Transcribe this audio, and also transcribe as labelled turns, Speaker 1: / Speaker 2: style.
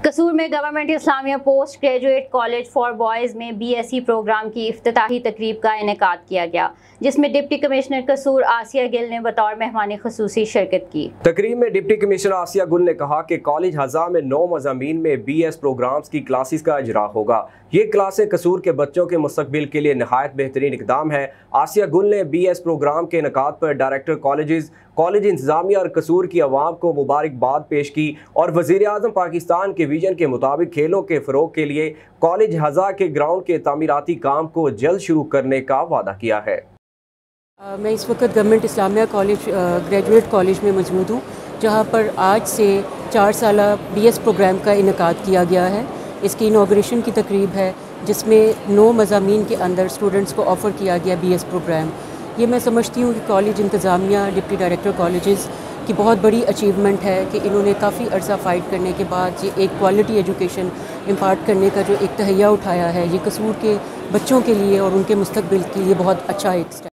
Speaker 1: कसूर में government Islamia post graduate college for boys में BSc प्रोग्राम की इफ्तिताही तकरीब का इनेकाद किया गया, जिसमें डिप्टी कमिश्नर कसूर आसिया गिल ने बतौर मेहमान खुसूसी शिरकत की।
Speaker 2: तकरीब में डिप्टी कमिश्नर आसिया गुल ने कहा कि कॉलेज हज़ा में 9 मज़ामीन में BS प्रोग्राम्स की क्लासेस का इजरा होगा। ये क्लासें कसूर के बच्चों के मुस्तकबिल के लिए नहायत बेहतरीन इक़दाम है। आसिया गुल ने BS प्रोग्राम के इनेकाद पर डायरेक्टर कॉलेज इंतज़ामिया और कसूर की आवाम को मुबारकबाद पेश की और वज़ीर-ए-आज़म पाकिस्तान के विजन के मुताबिक खेलों के फ़रोग़ के लिए कॉलेज हज़ा के ग्राउंड के तामीराती काम को जल्द शुरू करने का वादा किया है।
Speaker 3: मैं इस वक्त government Islamia college graduate college में मौजूद हूँ, जहाँ पर आज से 4 साल BS प्रोग्राम का इनेकाद किया गया है। इसकी इनॉग्रेशन की तकरीब है, जिसमें 9 मज़ामीन के अंदर स्टूडेंट्स को ऑफ़र किया गया BS प्रोग्राम। ये मैं समझती हूँ कि कॉलेज इंतज़ामिया डिप्टी डायरेक्टर कॉलेजेस की बहुत बड़ी अचीवमेंट है कि इन्होंने काफ़ी अरसा फ़ाइट करने के बाद ये एक क्वालिटी एजुकेशन इम्पार्ट करने का जो एक तहैया उठाया है, ये कसूर के बच्चों के लिए और उनके मुस्तकबिल के लिए बहुत अच्छा एक स्टेप।